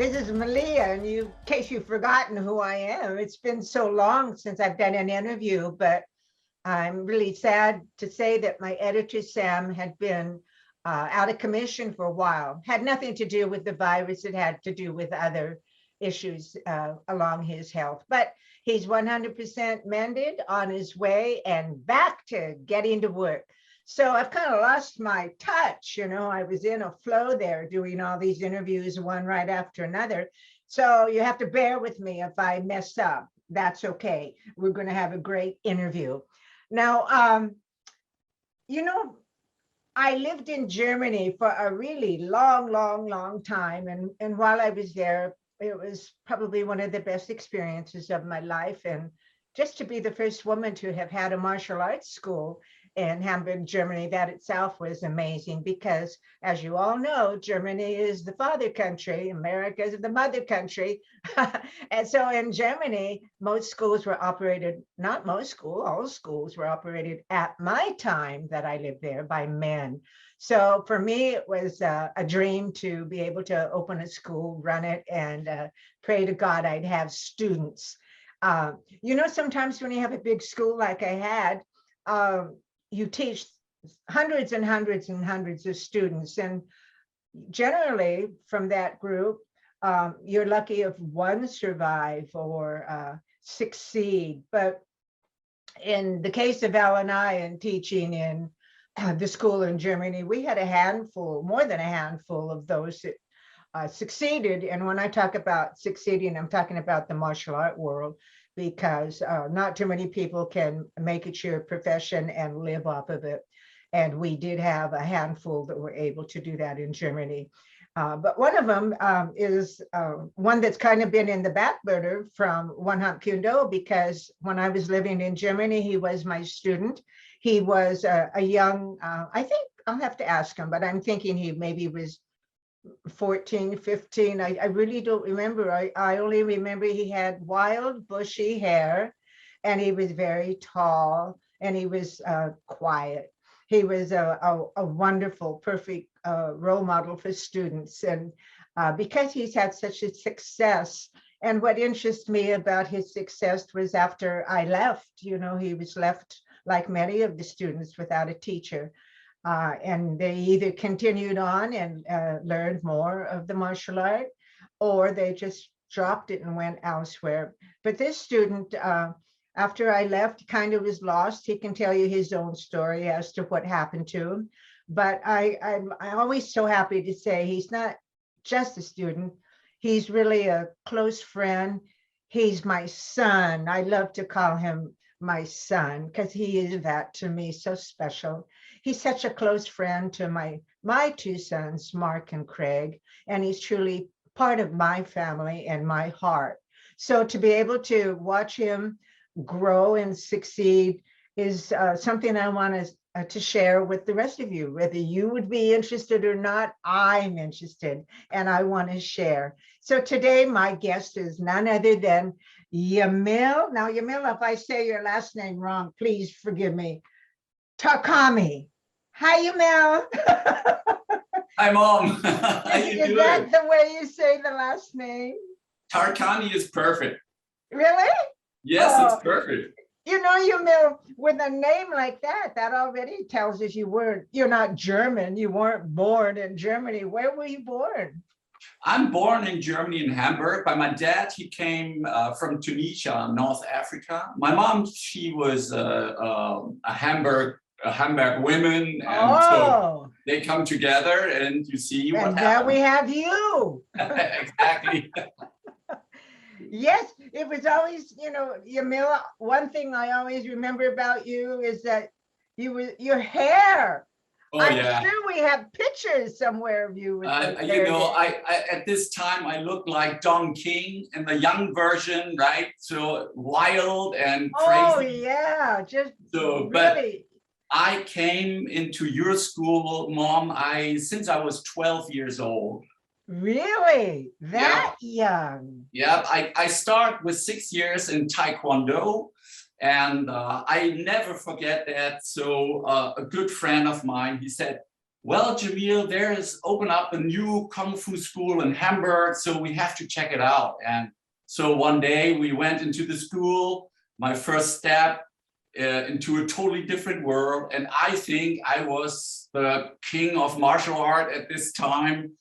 This is Malia, and in case you've forgotten who I am, it's been so long since I've done an interview, but I'm really sad to say that my editor, Sam, had been out of commission for a while. Had nothing to do with the virus, it had to do with other issues along his health. But he's 100% mended, on his way, and back to getting to work. So I've kind of lost my touch, I was in a flow there doing all these interviews, one right after another. So you have to bear with me if I mess up. That's okay. We're going to have a great interview. Now, I lived in Germany for a really long time. And while I was there, it was probably one of the best experiences of my life. And just to be the first woman to have had a martial arts school in Hamburg, Germany, that itself was amazing because, as you all know, Germany is the father country, America is the mother country. And so in Germany, most schools were operated, not most schools, all schools were operated at my time that I lived there by men. So for me, it was a dream to be able to open a school, run it, and pray to God I'd have students. Sometimes when you have a big school like I had, you teach hundreds and hundreds and hundreds of students. And generally from that group, you're lucky if one survive or succeed. But in the case of Al and I and teaching in the school in Germany, we had a handful, more than a handful of those that succeeded. And when I talk about succeeding, I'm talking about the martial art world, because not too many people can make it your profession and live off of it. And we did have a handful that were able to do that in Germany. But one of them is one that's kind of been in the back burner from One Hump Kyudo, because when I was living in Germany, he was my student. He was a young, I think I'll have to ask him, but I'm thinking he maybe was 14, 15. I really don't remember. I only remember he had wild, bushy hair, and he was very tall, and he was quiet. He was a wonderful, perfect role model for students. And because he's had such a success, and what interests me about his success was after I left, he was left, like many of the students, without a teacher. And they either continued on and learned more of the martial art, or they just dropped it and went elsewhere. But this student, after I left, kind of was lost. He can tell you his own story as to what happened to him. But I'm always so happy to say he's not just a student. He's really a close friend. He's my son. I love to call him my son because he is that to me, so special. He's such a close friend to my two sons, Mark and Craig, and he's truly part of my family and my heart. So to be able to watch him grow and succeed is something I want to share with the rest of you. Whether you would be interested or not, I'm interested and I want to share. So today my guest is none other than JAMIL. Now, JAMIL, if I say your last name wrong, please forgive me. TARKHANI. Hi, JAMIL. Hi, Mom. How you doing? Is that the way you say the last name? TARKHANI is perfect. Really? Yes, it's perfect. JAMIL, with a name like that, that already tells us you're not German. You weren't born in Germany. Where were you born? I'm born in Germany, in Hamburg. By my dad, he came from Tunisia, North Africa. My mom, she was a Hamburg women, and so they come together, and you see what happens. And now we have you. Exactly. Yes, it was always, JAMIL, one thing I always remember about you is that your hair. Oh, I'm yeah. sure we have pictures somewhere of you. With I at this time I looked like Don King in the young version, right? So wild and crazy. Oh yeah, just so really. But I came into your school, Mom, since I was 12 years old. Really? That young? Yeah, I start with 6 years in Taekwondo, and I never forget that. So a good friend of mine, he said, well, Jamil, there is open up a new Kung Fu school in Hamburg, so we have to check it out. And so one day we went into the school, my first step into a totally different world. And I think I was the king of martial art at this time.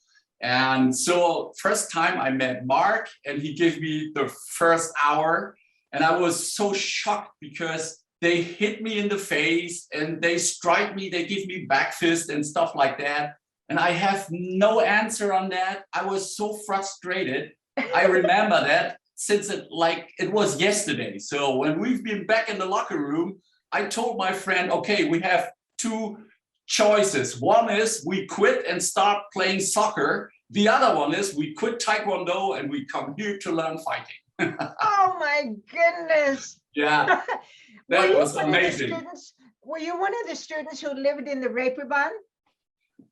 And so first time I met Mark and he gave me the first hour and I was so shocked because they hit me in the face and they strike me, they give me back fist and stuff like that. And I have no answer on that. I was so frustrated. I remember that since it was yesterday. So when we've been back in the locker room, I told my friend, okay, we have two choices. One is we quit and start playing soccer. The other one is we quit Taekwondo and we come here to learn fighting. Oh my goodness. Yeah, that was amazing. Were you one of the students who lived in the Reeperbahn?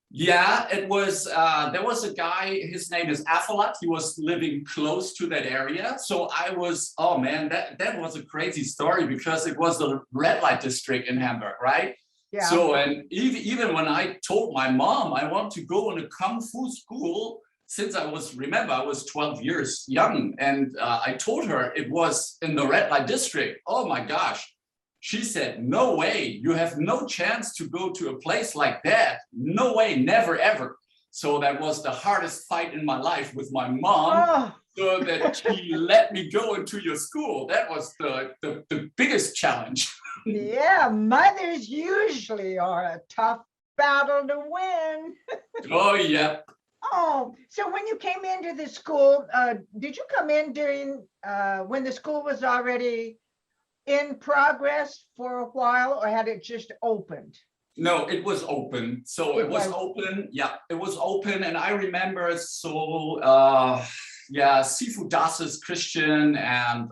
Yeah, it was, there was a guy, his name is Afalat. He was living close to that area. So I was, oh man, that was a crazy story because it was the red light district in Hamburg, right? Yeah. So, and even when I told my mom I want to go in a Kung Fu school, since I was 12 years young, and I told her it was in the red light district. Oh my gosh. She said, no way, you have no chance to go to a place like that. No way, never, ever. So that was the hardest fight in my life with my mom, so that she let me go into your school. That was the biggest challenge. Yeah, mothers usually are a tough battle to win. Oh, yeah. Oh, so when you came into the school, did you come in during when the school was already in progress for a while, or had it just opened? No, it was open. So it was open. Yeah, it was open. And I remember, so yeah, Sifu Das is Christian, and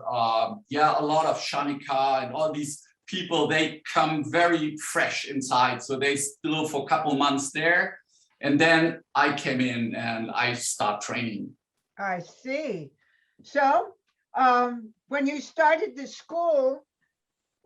yeah, a lot of Shanika and all these people, they come very fresh inside. So they still for a couple months there. And then I came in and I start training. I see. So when you started the school,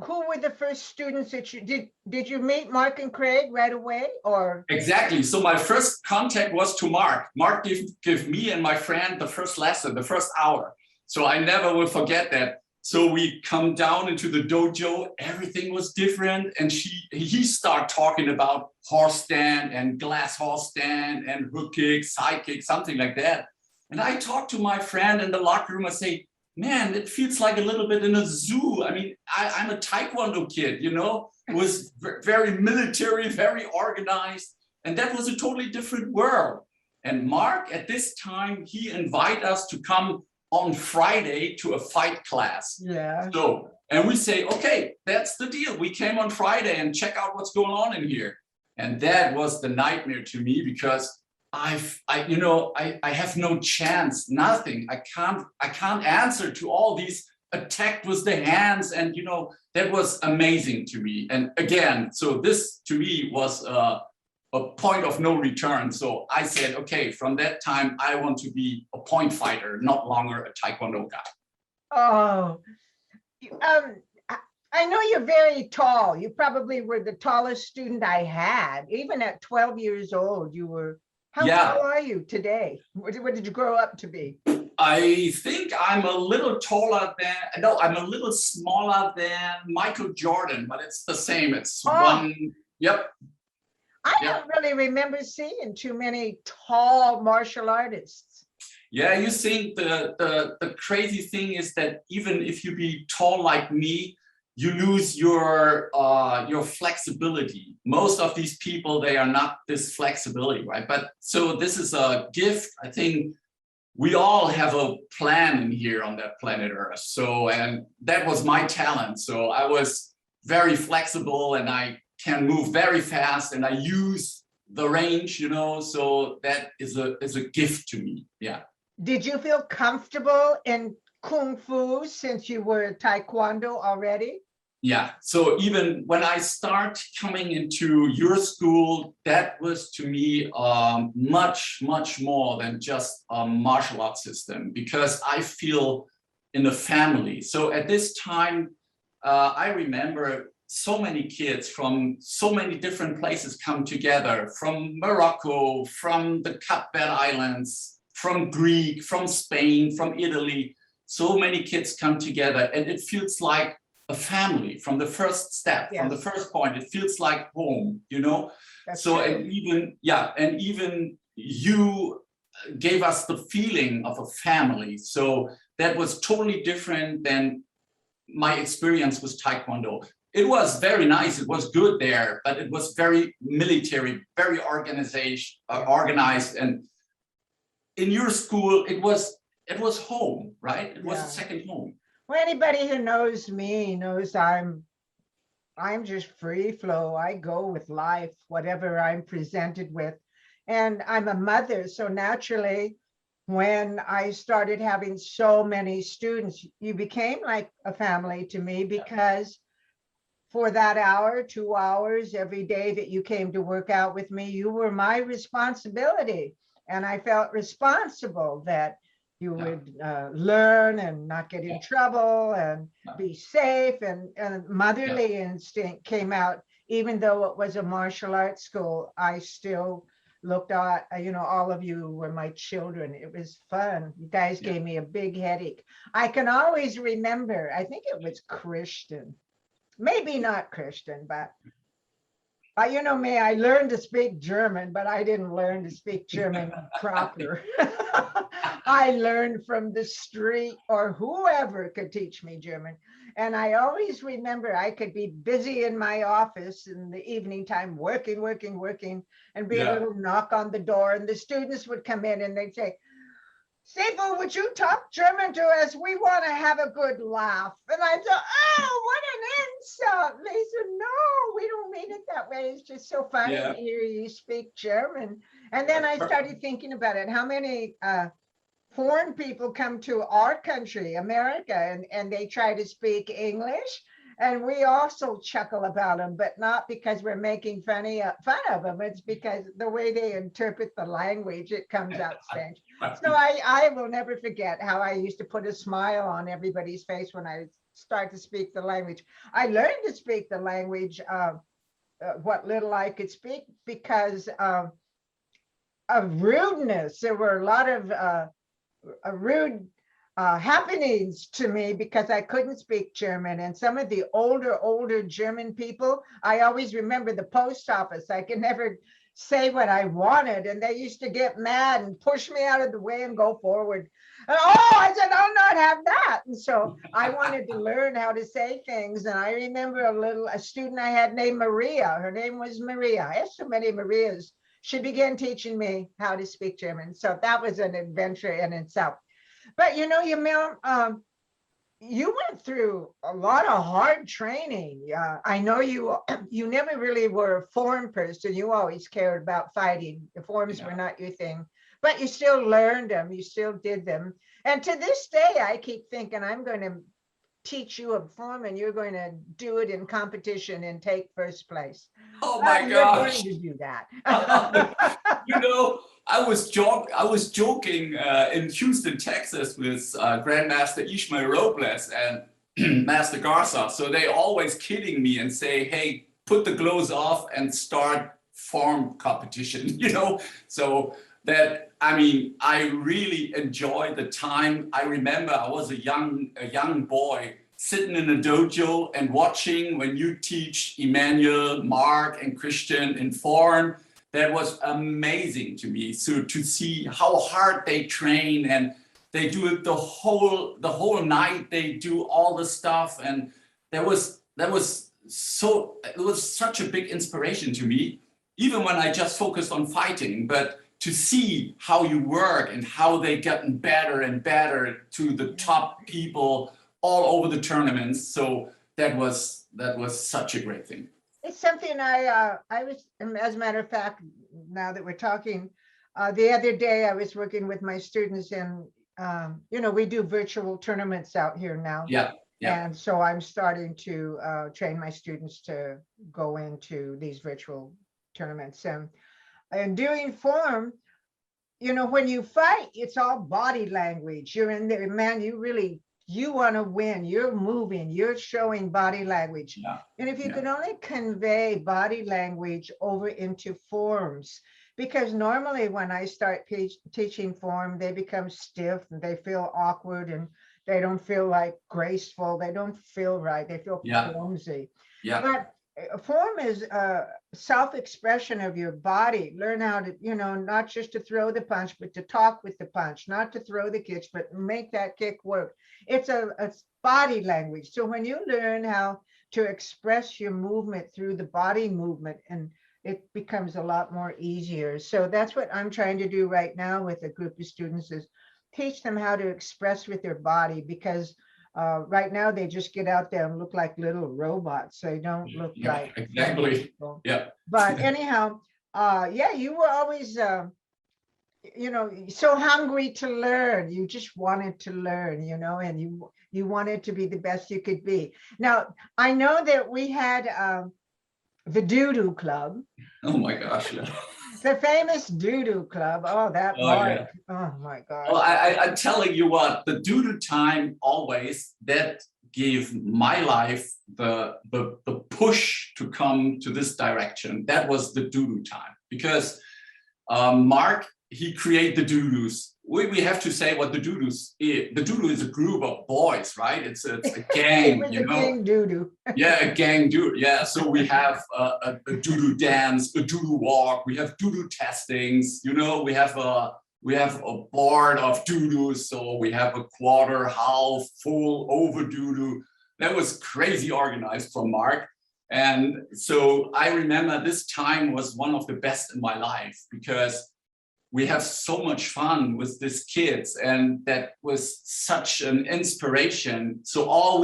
who were the first students that you did you meet Mark and Craig right away, or? Exactly. So my first contact was to Mark. Mark gave me and my friend the first lesson, the first hour. So I never will forget that. So we come down into the dojo, everything was different. And he started talking about horse stand and glass horse stand and hook kick, side kick, something like that. And I talked to my friend in the locker room. I say, man, it feels like a little bit in a zoo. I mean, I'm a Taekwondo kid, you know, it was very military, very organized. And that was a totally different world. And Mark, at this time, he invited us to come on Friday to a fight class. Yeah. So, and we say, okay, that's the deal. We came on Friday and check out what's going on in here. And that was the nightmare to me because I have no chance, nothing. I can't answer to all these attacked with the hands. And, you know, that was amazing to me. And again, so this to me was a point of no return. So I said, okay, from that time, I want to be a point fighter, not longer a Taekwondo guy. Oh, I know you're very tall. You probably were the tallest student I had. Even at 12 years old, you were. How tall are you today? What did you grow up to be? I think I'm a little taller than, no, I'm a little smaller than Michael Jordan, but it's the same. It's one, yep. I don't really remember seeing too many tall martial artists. Yeah, you think the crazy thing is that even if you be tall like me, you lose your flexibility. Most of these people, they are not this flexibility, right? But so this is a gift. I think we all have a plan in here on that planet Earth. So, and that was my talent. So I was very flexible and I can move very fast and I use the range, you know, so that is a gift to me. Yeah. Did you feel comfortable in Kung Fu since you were Taekwondo already? Yeah, so even when I start coming into your school, that was to me much more than just a martial arts system, because I feel in the family. So at this time, I remember so many kids from so many different places come together, from Morocco, from the Cape Verde Islands, from Greek, from Spain, from Italy. So many kids come together, and it feels like a family from the first step, Yes. from the first point. It feels like home, you know. That's so true. and even you gave us the feeling of a family. So that was totally different than my experience with Taekwondo. It was very nice. It was good there, but it was very military, very organized. And in your school, it was home, right? It was a second home. Well, anybody who knows me knows I'm just free flow. I go with life, whatever I'm presented with. And I'm a mother, so naturally, when I started having so many students, you became like a family to me, because for that hour, 2 hours every day that you came to work out with me, you were my responsibility. And I felt responsible that you would learn and not get in trouble and be safe. And motherly instinct came out. Even though it was a martial arts school, I still looked at, all of you were my children. It was fun. You guys gave me a big headache. I can always remember, I think it was Christian, maybe not Christian, but you know me, I learned to speak German, but I didn't learn to speak German proper. I learned from the street or whoever could teach me German. And I always remember I could be busy in my office in the evening time, working, and be a little knock on the door. And the students would come in and they'd say, Sable, would you talk German to us? We want to have a good laugh. And I thought, oh, what an insult. And they said, no, we don't mean it that way. It's just so funny to hear you speak German. And then I started thinking about it. How many foreign people come to our country, America, and they try to speak English? And we also chuckle about them, but not because we're making fun of them. It's because the way they interpret the language, it comes out strange. So I will never forget how I used to put a smile on everybody's face when I start to speak the language. I learned to speak the language, what little I could speak, because of rudeness. There were a lot of rude happenings to me because I couldn't speak German. And some of the older German people, I always remember the post office. I could never say what I wanted, and they used to get mad and push me out of the way and go forward. And I said, I'll not have that. And so I wanted to learn how to say things. And I remember a student I had named Maria. Her name was Maria. I have so many Marias. She began teaching me how to speak German. So that was an adventure in itself. But Jamil, you went through a lot of hard training. I know you never really were a form person. You always cared about fighting. The forms were not your thing, but you still learned them. You still did them. And to this day, I keep thinking I'm going to teach you a form and you're going to do it in competition and take first place. Oh my gosh. You're going to do that. I was joking in Houston, Texas with Grandmaster Ishmael Robles and Master Garza. So they always kidding me and say, hey, put the gloves off and start form competition, So that, I really enjoyed the time. I remember I was a young boy sitting in a dojo and watching when you teach Emmanuel, Mark, and Christian in form. That was amazing to me. So to see how hard they train, and they do it the whole night. They do all the stuff, and it was such a big inspiration to me. Even when I just focused on fighting, but to see how you work and how they gotten better and better to the top people all over the tournaments. So that was such a great thing. It's something I was, as a matter of fact, now that we're talking, the other day I was working with my students, and we do virtual tournaments out here now. Yeah. And so I'm starting to train my students to go into these virtual tournaments. And doing form, when you fight, it's all body language. You're in there, man, you really you want to win, you're moving, you're showing body language. Yeah. And if you Yeah. can only convey body language over into forms, because normally when I start teaching form, they become stiff and they feel awkward and they don't feel like graceful. They don't feel right. They feel Yeah. clumsy. Yeah. But form is a self-expression of your body. Learn how to, you know, not just to throw the punch, but to talk with the punch, not to throw the kick, but make that kick work. It's a body language. So when you learn how to express your movement through the body movement, and it becomes a lot more easier. So that's what I'm trying to do right now with a group of students, is teach them how to express with their body, because right now they just get out there and look like little robots. They don't look like exactly people. Yeah. But anyhow, yeah, you were always you know, so hungry to learn. You just wanted to learn, you know, and you wanted to be the best you could be. Now I know that we had the doo-doo club. Oh my gosh. Yeah. The famous doo-doo club. Oh, that Oh Mark. yeah. Oh my gosh. Well, I'm telling you what, the doo-doo time always, that gave my life the push to come to this direction. That was the doo-doo time, because Mark, he created the doo-doos. We have to say what the doo-doos is. The doo-doo is a group of boys, right? It's a gang, It was you a know? gang doo-doo. Yeah, a gang doo. Yeah, so we have a doo-doo dance, a doo-doo walk. We have doo-doo testings. You know, we have a board of doo-doos. So we have a quarter, half, full, over doo-doo. That was crazy organized from Mark. And so I remember this time was one of the best in my life, because we have so much fun with these kids, and that was such an inspiration. So all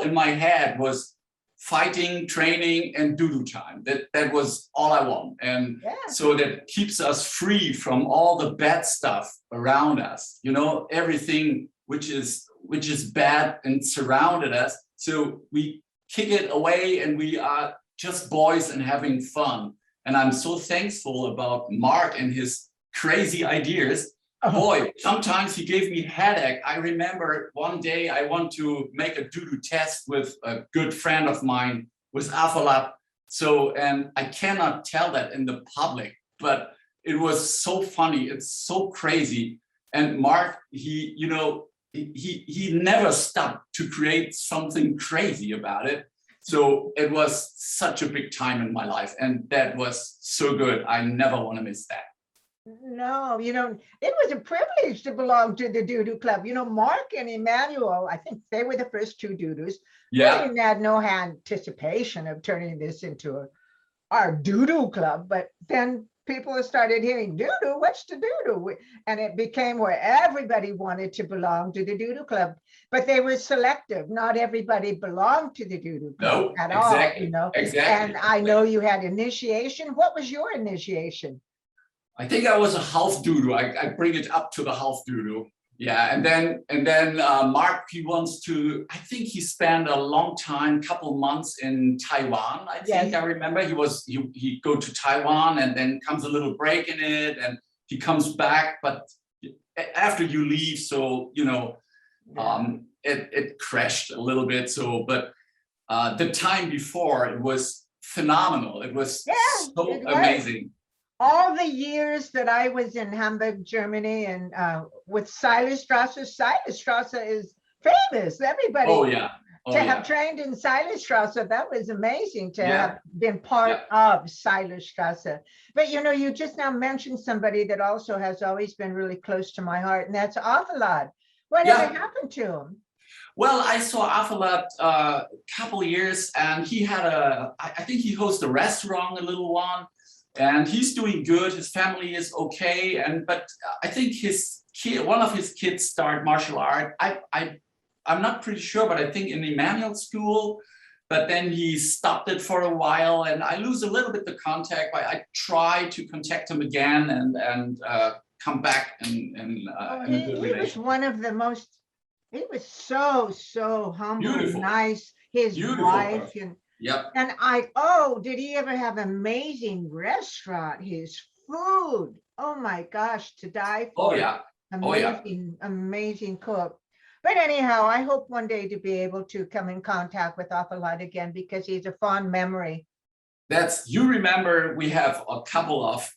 in my head was fighting, training, and doo-doo time. That was all I want. And Yeah. so that keeps us free from all the bad stuff around us, you know, everything which is bad and surrounded us. So we kick it away, and we are just boys and having fun. And I'm so thankful about Mark and his crazy ideas. Boy, sometimes he gave me headache. I remember one day I want to make a doo-doo test with a good friend of mine with Afalat. So, and I cannot tell that in the public, but it was so funny. It's so crazy. And Mark, he, you know, he never stopped to create something crazy about it. So it was such a big time in my life, and that was so good. I never want to miss that. No, you know, it was a privilege to belong to the doo-doo club. You know, Mark and Emmanuel, I think they were the first two doo-doos. Yeah. We had no anticipation of turning this into our doo-doo club, but then people started hearing doo-doo, what's the doo-doo? And it became where everybody wanted to belong to the doo-doo club, but they were selective. Not everybody belonged to the doo-doo club at all, you know. Exactly. And I know you had initiation. What was your initiation? I think I was a half doo-doo. I bring it up to the half doo-doo. Yeah, and then Mark, he wants to, I think he spent a long time, couple months in Taiwan. I think I remember he go to Taiwan, and then comes a little break in it, and he comes back. But after you leave, so you know, it crashed a little bit. So, but the time before, it was phenomenal. It was so amazing. All the years that I was in Hamburg, Germany, and with Silasstrasse is famous. Everybody have trained in Silasstrasse, that was amazing to have been part of Silasstrasse. But you know, you just now mentioned somebody that also has always been really close to my heart, and that's Afalat. Whatever happened to him? Well, I saw Afalat a couple of years, and he had I think he hosted a restaurant, a little one. And he's doing good. His family is okay, but I think one of his kids started martial art. I'm not pretty sure, but I think in Emmanuel school. But then he stopped it for a while, and I lose a little bit the contact. But I try to contact him again and come back in a good relation. He was one of the most. He was so humble, and nice. His wife and. Yep. And did he ever have an amazing restaurant? His food, oh my gosh, to die for. Oh yeah. Amazing cook. But anyhow, I hope one day to be able to come in contact with Athalad again because he's a fond memory. You remember we have a couple of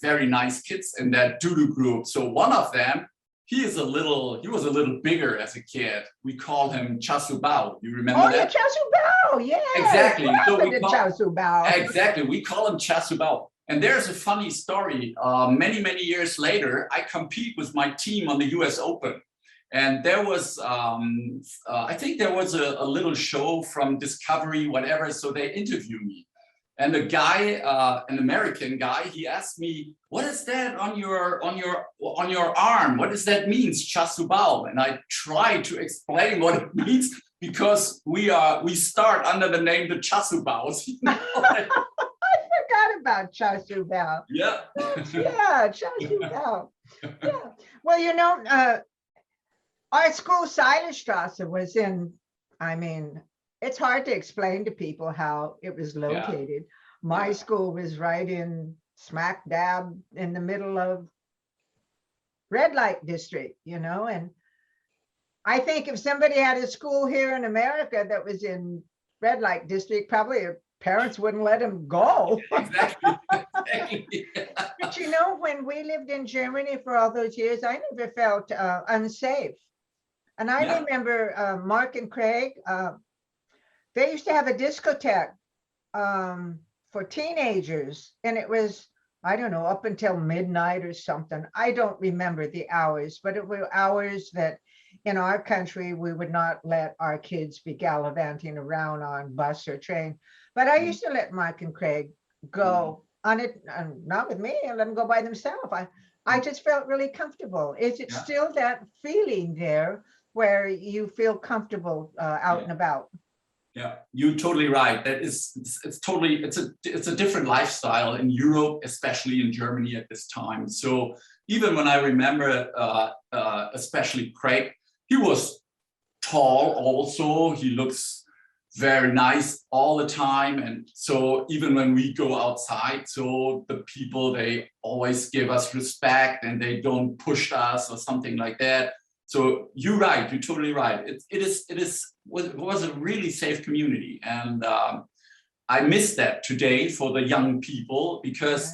very nice kids in that doodoo group. So one of them, he was a little bigger as a kid. We call him Chasubao. You remember Oh, that? yeah, Chasubao. Yes. Exactly. What So happened we to call, Chasubao? exactly. We call him Chasubao. And there's a funny story. Many years later, I compete with my team on the US Open. And there was, I think there was a little show from Discovery, whatever. So they interviewed me. And the guy, an American guy, he asked me, "What is that on your arm? What does that mean, Chasubao?" And I tried to explain what it means because we start under the name the Chasubaos. You know? I forgot about Chasubao. Yeah. Yeah, Chasubao. Yeah. Well, you know, our school, Silerstrasse, was in, I mean, it's hard to explain to people how it was located. My school was right in smack dab in the middle of red light district, you know, and I think if somebody had a school here in America that was in red light district, probably their parents wouldn't let them go. Exactly. But you know, when we lived in Germany for all those years, I never felt unsafe. And I remember Mark and Craig, they used to have a discotheque for teenagers, and it was, I don't know, up until midnight or something. I don't remember the hours, but it were hours that in our country we would not let our kids be gallivanting around on bus or train. But I used to let Mark and Craig go on it, not with me, and let them go by themselves. I just felt really comfortable. Is it still that feeling there where you feel comfortable out and about? Yeah, you're totally right. It's a different lifestyle in Europe, especially in Germany at this time. So even when I remember, especially Craig, he was tall also. He looks very nice all the time. And so even when we go outside, so the people, they always give us respect and they don't push us or something like that. So you're right. You're totally right. It was a really safe community, and I miss that today for the young people, because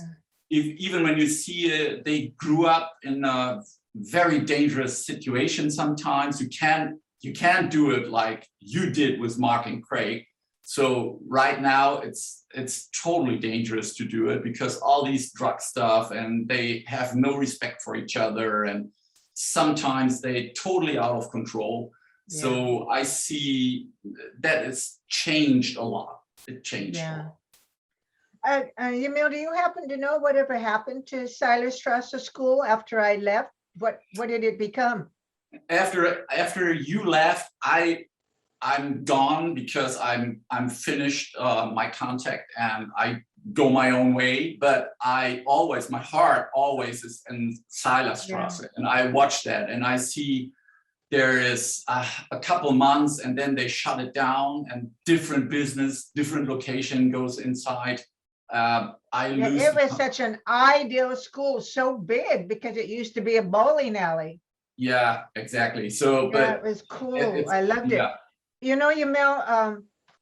even when you see they grew up in a very dangerous situation. Sometimes you can't do it like you did with Mark and Craig. So right now it's totally dangerous to do it because all these drug stuff, and they have no respect for each other, and sometimes they totally out of control. So I see that it's changed a lot. It changed a lot. Jamil, do you happen to know whatever happened to Silerstrasse School after I left? What did it become? After you left, I'm gone because I'm finished my contact and I go my own way. But my heart always is in Silerstrasse, and I watch that and I see there is a couple months and then they shut it down, and different business, different location goes inside. It was such an ideal school, so big because it used to be a bowling alley. Yeah, exactly. So, but it was cool. I loved it. You know,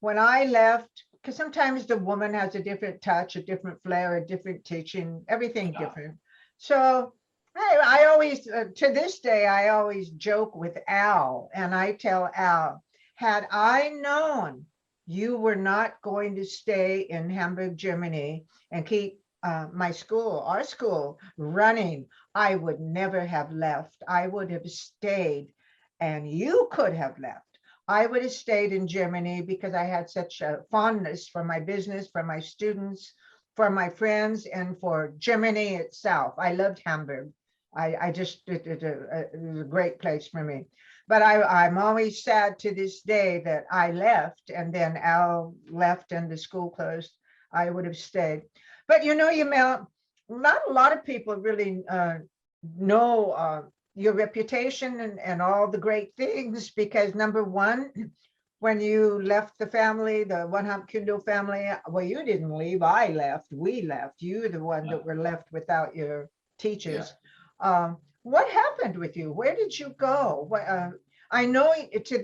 when I left, because sometimes the woman has a different touch, a different flair, a different teaching, everything different. So I always, to this day, I always joke with Al, and I tell Al, had I known you were not going to stay in Hamburg, Germany, and keep our school running, I would never have left. I would have stayed, and you could have left. I would have stayed in Germany because I had such a fondness for my business, for my students, for my friends, and for Germany itself. I loved Hamburg. It was a great place for me. But I'm always sad to this day that I left, and then Al left and the school closed. I would have stayed. But you know, not a lot of people really know your reputation and all the great things, because number one, when you left the family, the One Hump Kindle family, well, you didn't leave, I left, we left. You were the one that were left without your teachers. What happened with you? Where did you go? I know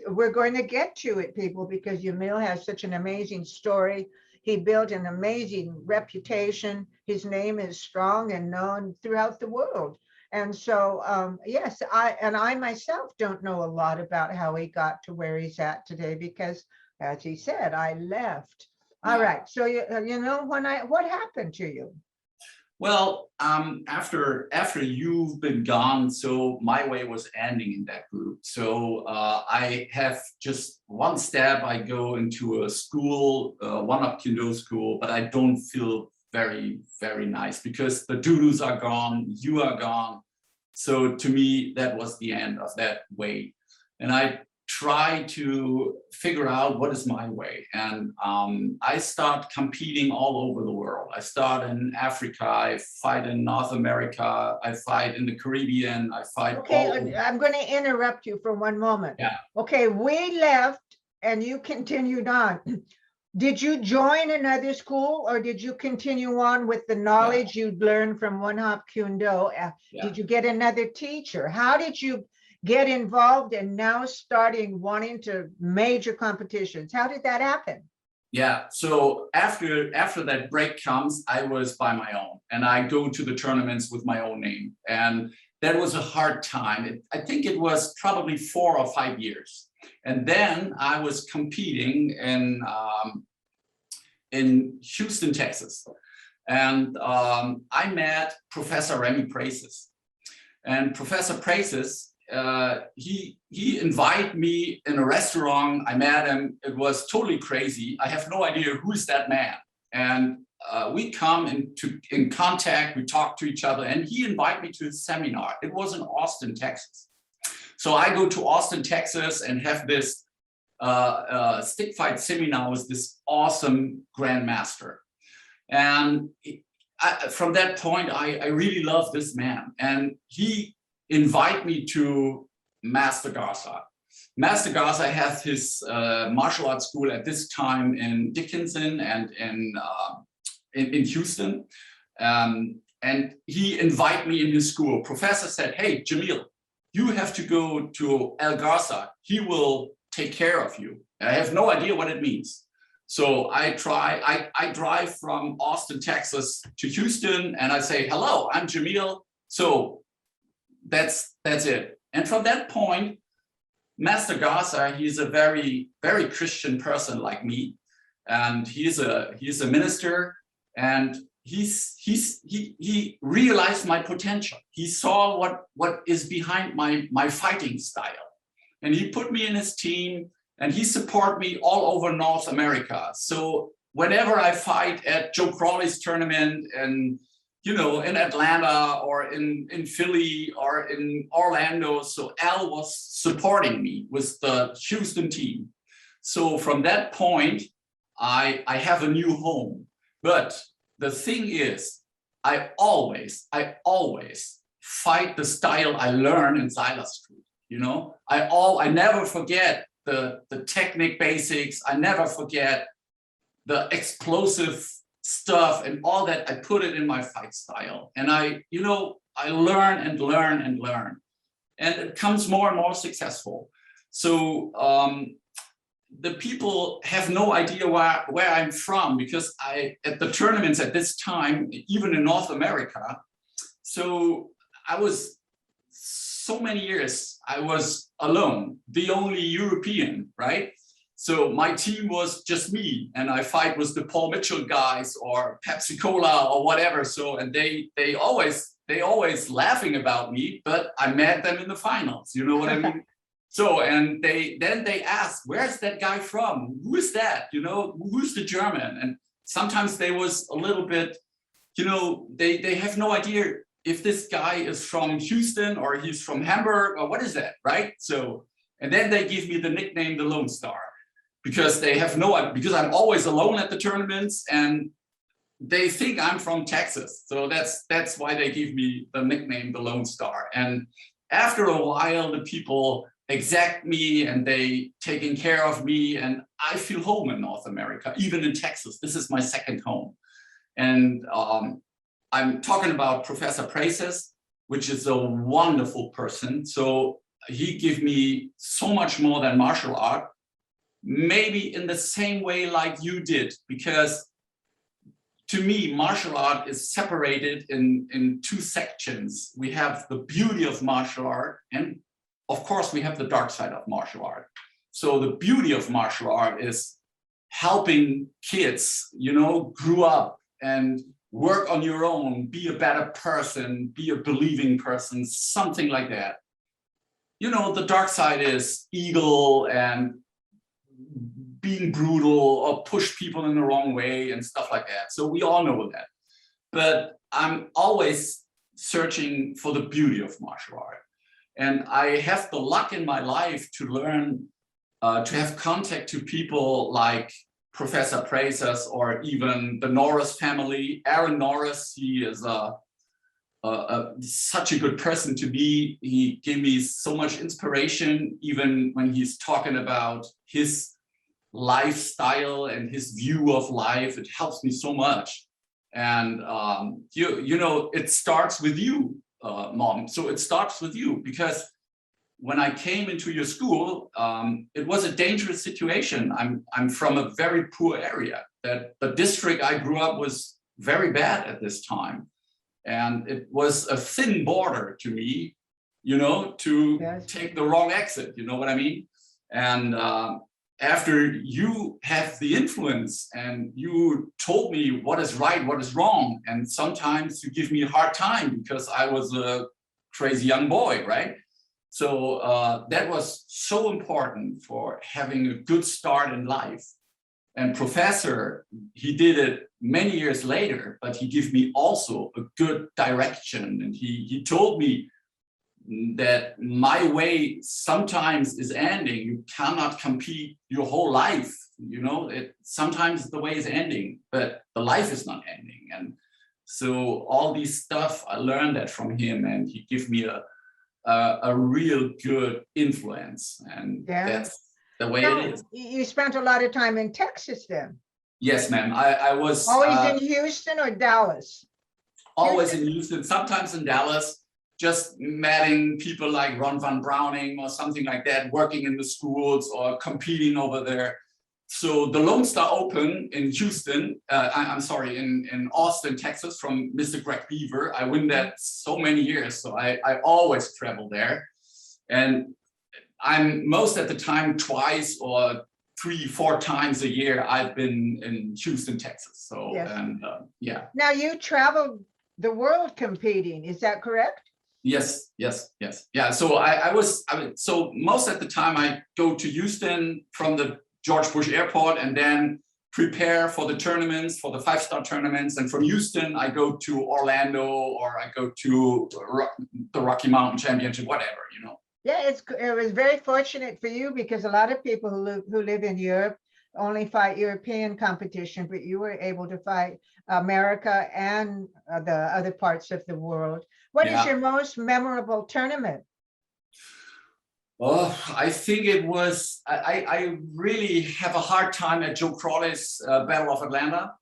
we're going to get to it, people, because Jamil has such an amazing story. He built an amazing reputation. His name is strong and known throughout the world. And so, yes, I myself don't know a lot about how he got to where he's at today because, as he said, I left. All Yeah. right. So, you know, what happened to you? Well, after you've been gone, so my way was ending in that group. So I have just one step. I go into a school, one-up Kendo school, but I don't feel very, very nice because the Dudus are gone, you are gone. So to me, that was the end of that way. And I try to figure out what is my way. And I start competing all over the world. I start in Africa, I fight in North America, I fight in the Caribbean, I fight Okay, I'm going to interrupt you for one moment. Yeah. Okay, we left and you continued on. Did you join another school or did you continue on with the knowledge you'd learned from One Hop Kendo? Did you get another teacher? How did you get involved and now starting wanting to major competitions? How did that happen? Yeah, so after that break comes, I was by my own and I go to the tournaments with my own name. And that was a hard time. I think it was probably 4 or 5 years. And then I was competing in Houston, Texas. And I met Professor Remy Praces. And Professor Praces, he invited me in a restaurant. I met him. It was totally crazy. I have no idea who's that man. And we come in contact, we talk to each other, and he invited me to a seminar. It was in Austin, Texas. So I go to Austin, Texas, and have this stick fight seminar with this awesome grandmaster. And from that point, I really love this man. And he invited me to Master Garza. Master Garza has his martial arts school at this time in Dickinson and in Houston. And he invited me in his school. Professor said, hey, Jamil, you have to go to El Garza. He will take care of you. I have no idea what it means. So I drive from Austin, Texas to Houston and I say, hello, I'm Jamil. So that's it. And from that point, Master Garza, he's a very, very Christian person like me. And he's a minister and he realized my potential. He saw what is behind my fighting style. And he put me in his team and he supported me all over North America. So whenever I fight at Joe Crawley's tournament and, you know, in Atlanta or in Philly or in Orlando, so Al was supporting me with the Houston team. So from that point, I have a new home. But the thing is, I always fight the style I learned in Silas Street. You know, I never forget the technique basics. I never forget the explosive stuff and all that. I put it in my fight style. And I learn and learn and learn. And it comes more and more successful. So the people have no idea where I'm from because at the tournaments at this time, even in North America. So I was so many years, I was alone, the only European, right? So my team was just me and I fight with the Paul Mitchell guys or Pepsi Cola or whatever. So, and they always laughing about me, but I met them in the finals, you know what I mean? So, and then they ask, where's that guy from? Who is that? You know, who's the German? And sometimes they was a little bit, you know, they have no idea if this guy is from Houston or he's from Hamburg or what is that, right? So, and then they give me the nickname, the Lone Star, because they have because I'm always alone at the tournaments and they think I'm from Texas. So that's why they give me the nickname, the Lone Star. And after a while, the people exact me and they taking care of me and I feel home in North America, even in Texas. This is my second home. And I'm talking about Professor Praces, which is a wonderful person. So he gave me so much more than martial art, maybe in the same way like you did, because to me, martial art is separated in two sections. We have the beauty of martial art, and of course we have the dark side of martial art. So the beauty of martial art is helping kids, you know, grow up and work on your own, be a better person, be a believing person, something like that. You know, the dark side is ego and being brutal or push people in the wrong way and stuff like that. So we all know that. But I'm always searching for the beauty of martial art. And I have the luck in my life to learn, to have contact to people like Professor Preisers or even the Norris family. Aaron Norris, he is such a good person to be. He gave me so much inspiration, even when he's talking about his lifestyle and his view of life. It helps me so much. And you know, it starts with you, Mom. So it starts with you, because when I came into your school, it was a dangerous situation. I'm from a very poor area. That the district I grew up was very bad at this time. And it was a thin border to me, you know, to take the wrong exit, you know what I mean? And after you have the influence and you told me what is right, what is wrong, and sometimes you give me a hard time because I was a crazy young boy, right? So that was so important for having a good start in life. And Professor, he did it many years later, but he gave me also a good direction. And he told me that my way sometimes is ending. You cannot compete your whole life. You know, sometimes the way is ending, but the life is not ending. And so all these stuff, I learned that from him, and he gave me a real good influence. And that's the way it is. You spent a lot of time in Texas then? Yes, ma'am. I was always in Houston or Dallas? Always in Houston, sometimes in Dallas, just meeting people like Ron Van Browning or something like that, working in the schools or competing over there. So the Lone Star Open in Houston, I'm sorry, in Austin, Texas, from Mr. Greg Beaver. I win that so many years, so I always travel there. And I'm most at the time twice or 3-4 times a year I've been in Houston, Texas. So, and yeah. Now you traveled the world competing, is that correct? Yes. Yeah, so so most at the time I go to Houston from the George Bush Airport and then prepare for the tournaments, for the 5-star tournaments. And from Houston, I go to Orlando or I go to the Rocky Mountain Championship, whatever, you know. Yeah, it was very fortunate for you, because a lot of people who live in Europe only fight European competition, but you were able to fight America and the other parts of the world. What is your most memorable tournament? Oh, I think it was, I really have a hard time at Joe Crawley's Battle of Atlanta.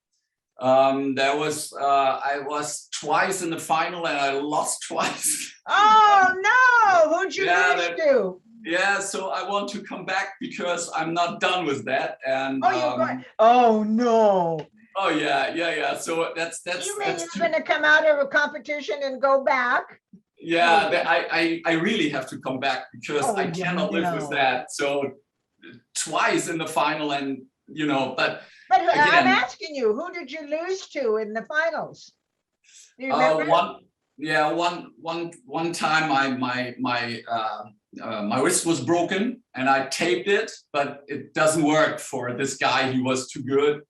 I was twice in the final and I lost twice. Oh no, who'd you lose to? Yeah, so I want to come back because I'm not done with that. And oh no. Oh yeah. So that's you mean you're gonna come out of a competition and go back? Yeah, I really have to come back because I cannot live with that. So twice in the final, and you know, but again, I'm asking you, who did you lose to in the finals? Do you remember? One time my wrist was broken and I taped it, but it doesn't work for this guy. He was too good.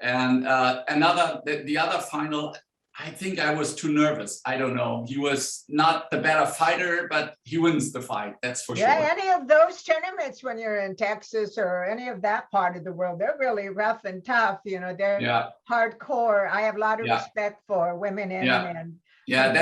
And the other final, I think I was too nervous. I don't know. He was not the better fighter, but he wins the fight. That's for sure. Yeah, any of those tournaments when you're in Texas or any of that part of the world, they're really rough and tough. You know, they're hardcore. I have a lot of respect for women and men. Yeah,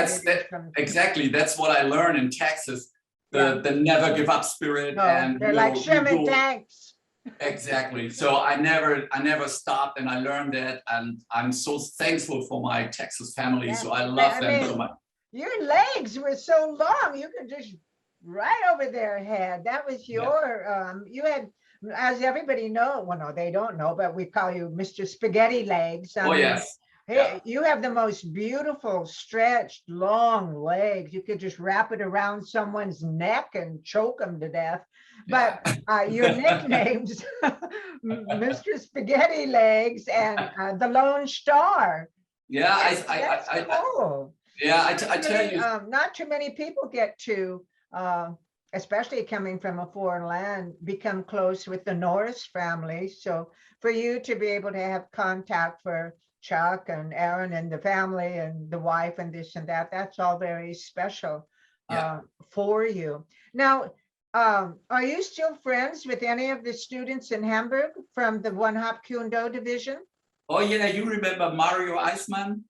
exactly. That's what I learned in Texas. The never give up spirit. And they're like Sherman tanks. Exactly. So I never stopped, and I learned that, and I'm so thankful for my Texas family. So I love them so much. Your legs were so long, you could just right over their head. That was Yeah. your, you had, as everybody know, well, no, they don't know, but we call you Mr. Spaghetti Legs. I Oh, mean, yes. Yeah. hey, you have the most beautiful, stretched, long legs. You could just wrap it around someone's neck and choke them to death. But Yeah. your nicknames, Mr. Spaghetti Legs and the Lone Star. Yeah. That's cool. Yeah. Not I too tell many, you. not too many people get to, especially coming from a foreign land, become close with the Norris family. So for you to be able to have contact for Chuck and Aaron and the family and the wife and this and that, that's all very special Yeah. for you. Now, are you still friends with any of the students in Hamburg from the One Hop Kyoto division? Oh, yeah. You remember Mario Eisman?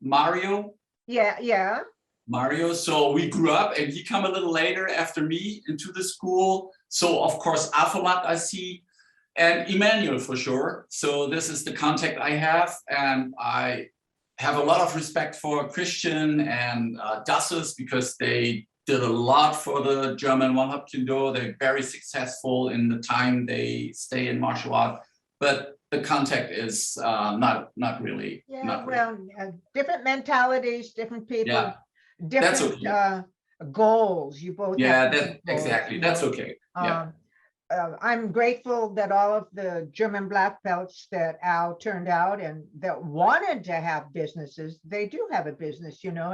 Mario? Yeah, yeah. Mario. So we grew up and he come a little later after me into the school. So of course, Afolat I see and Emmanuel for sure. So this is the contact I have. And I have a lot of respect for Christian and Dassus because they did a lot for the German One Hop Kyoto. They're very successful in the time they stay in martial art. But the contact is not really, Yeah, not really. well, different mentalities, different people, Yeah, that's different okay. goals. You both have Yeah, that different goals, exactly. you That's know. okay. Yeah. Um, I'm grateful that all of the German black belts that Al turned out and that wanted to have businesses, they do have a business, you know,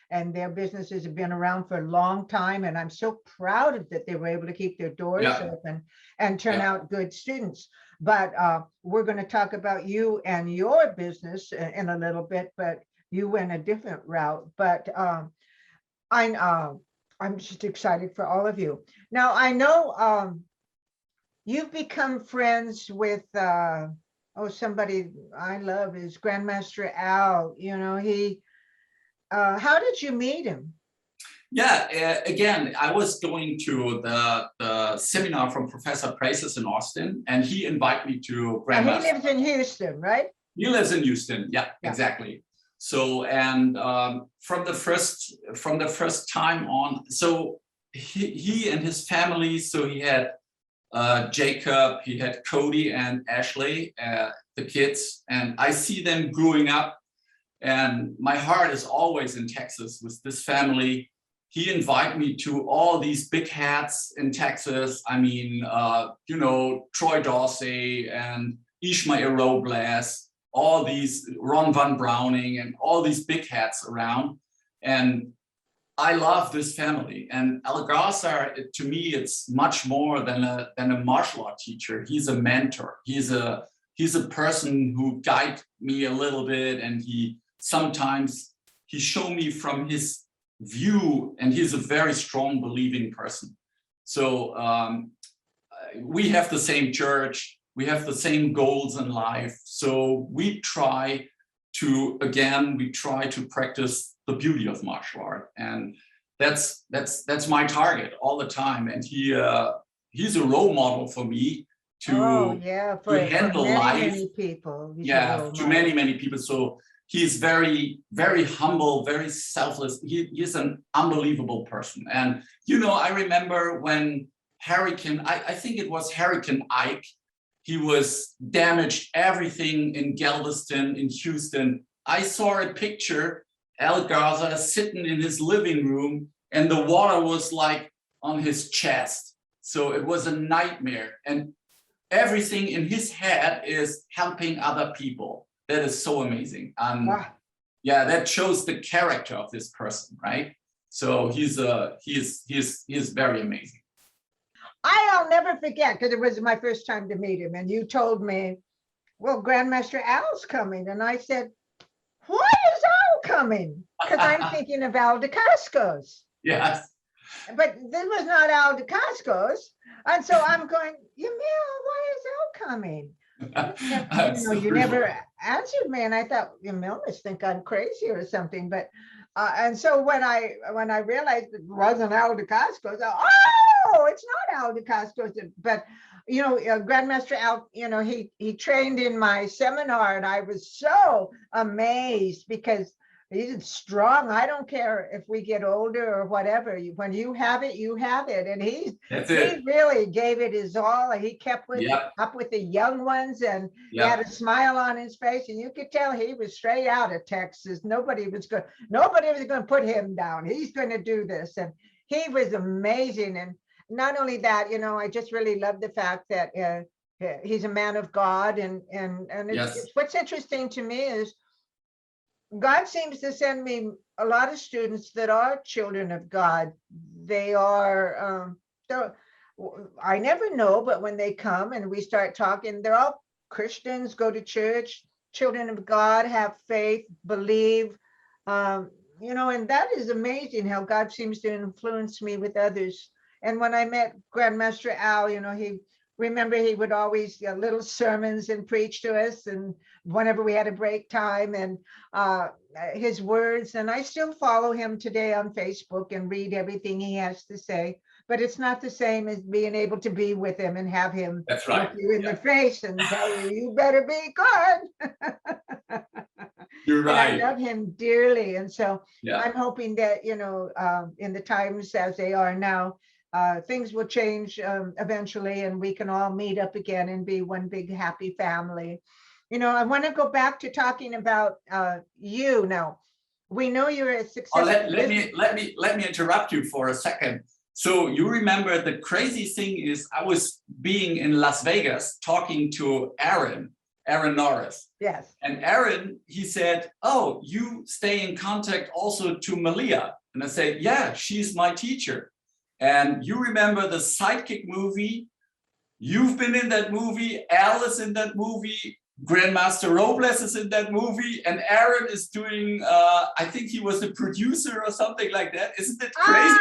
and their businesses have been around for a long time. And I'm so proud of that they were able to keep their doors Yeah. open and turn Yeah. out good students. But we're going to talk about you and your business in a little bit, but you went a different route. But I, I'm just excited for all of you. Now I know you've become friends with oh, somebody I love is Grandmaster Al. You know, he how did you meet him? Yeah. Again, I was going to the seminar from Professor Prices in Austin, and he invited me to Now he Grandmaster. lives in Houston, right? He lives in Houston. Yeah, Yeah. exactly. So, and from the first time on, so he and his family. So he had Jacob, he had Cody and Ashley, the kids, and I see them growing up. And my heart is always in Texas with this family. He invited me to all these big hats in Texas. I mean, Troy Dorsey and Ishmael Robles, all these Ron Von Browning and all these big hats around. And I love this family. And Algarza, to me, it's much more than a martial art teacher. He's a mentor. He's a person who guides me a little bit, and sometimes he showed me from his view, and he's a very strong believing person. So we have the same church, we have the same goals in life. So we try to practice the beauty of martial art, and that's my target all the time. And he's a role model for me Oh to yeah, for handle many, life. many people. He's a Yeah, role to model. many people. So he's very, very humble, very selfless. He's an unbelievable person. And I remember when I think it was Hurricane Ike, he was damaged everything in Galveston, in Houston. I saw a picture, Al Garza sitting in his living room, and the water was like on his chest. So it was a nightmare. And everything in his head is helping other people. That is so amazing. Wow. Yeah, that shows the character of this person, right? So he's very amazing. I'll never forget because it was my first time to meet him, and you told me, "Well, Grandmaster Al's coming," and I said, "Why is Al coming?" Because I'm thinking of Al DeCascos. Yes. But this was not Al DeCascos, and so I'm going, Yamil, why is Al coming? You never answered me, and I thought Yamil must think I'm crazy or something. But and so when I realized it wasn't Al DeCascos, oh, it's not Al DeCascos. But Grandmaster Al, he trained in my seminar, and I was so amazed because he's strong. I don't care if we get older or whatever. When you have it, you have it. And he really gave it his all. He kept up with the young ones, and he had a smile on his face, and you could tell he was straight out of Texas. Nobody was going to put him down. He's going to do this. And he was amazing. And not only that, you know, I just really love the fact that he's a man of God. And it's, what's interesting to me is God seems to send me a lot of students that are children of God. They are, so I never know, but when they come and we start talking, they're all Christians, go to church, children of God, have faith, believe, you know, and that is amazing how God seems to influence me with others. And when I met Grandmaster Al, you know, he would always little sermons and preach to us, and whenever we had a break time, and his words. And I still follow him today on Facebook and read everything he has to say. But it's not the same as being able to be with him and have him look you in the face and tell you, you better be good. You're right. And I love him dearly. And so I'm hoping that, you know, in the times as they are now, things will change eventually, and we can all meet up again and be one big happy family. You know, I want to go back to talking about you now. We know you're a successful. Let me interrupt you for a second. So you remember the crazy thing is I was being in Las Vegas talking to Aaron Norris. Yes. And Aaron, he said, oh, you stay in contact also to Malia. And I said, yeah, she's my teacher. And you remember the Sidekick movie? You've been in that movie. Al is in that movie. Grandmaster Robles is in that movie. And Aaron is doing, I think he was the producer or something like that. Isn't it crazy?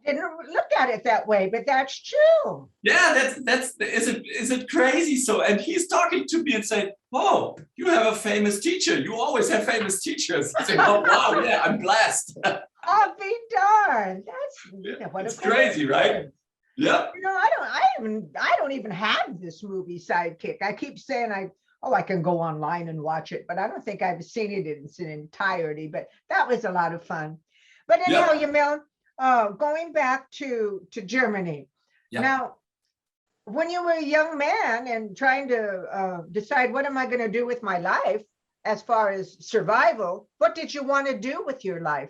Didn't look at it that way, but that's true. Yeah, is it crazy? So, and he's talking to me and saying, oh, you have a famous teacher. You always have famous teachers. I say, oh, wow, yeah, I'm blessed. I'll be darned. That's what it's crazy, right? Yeah. You know, I don't even have this movie Sidekick. I keep saying I can go online and watch it, but I don't think I've seen it in its entirety. But that was a lot of fun. But anyhow, Jamil, going back to Germany. Now, when you were a young man and trying to decide what am I going to do with my life as far as survival, what did you want to do with your life?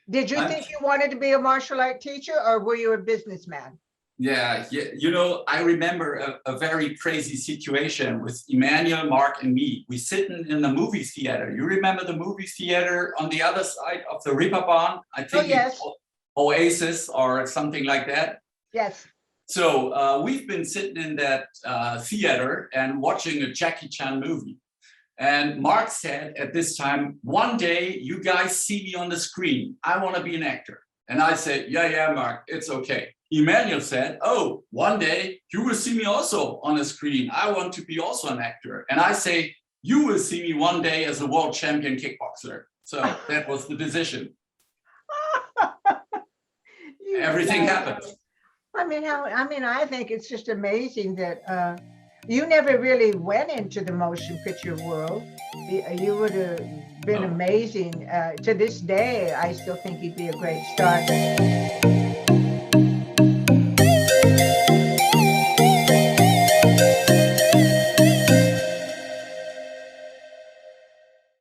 Did you think you wanted to be a martial art teacher, or were you a businessman? Yeah, you know, I remember a very crazy situation with Emmanuel, Mark, and me. We sitting in the movie theater. You remember the movie theater on the other side of the Reeperbahn? I think it's Oasis or something like that. Yes. So we've been sitting in that theater and watching a Jackie Chan movie. And Mark said at this time, one day you guys see me on the screen. I want to be an actor. And I said, yeah, Mark, it's okay. Emmanuel said, oh, one day you will see me also on the screen. I want to be also an actor. And I say, you will see me one day as a world champion kickboxer. So that was the decision. Everything happened. I think it's just amazing that you never really went into the motion picture world. You would have been amazing. To this day, I still think you'd be a great star.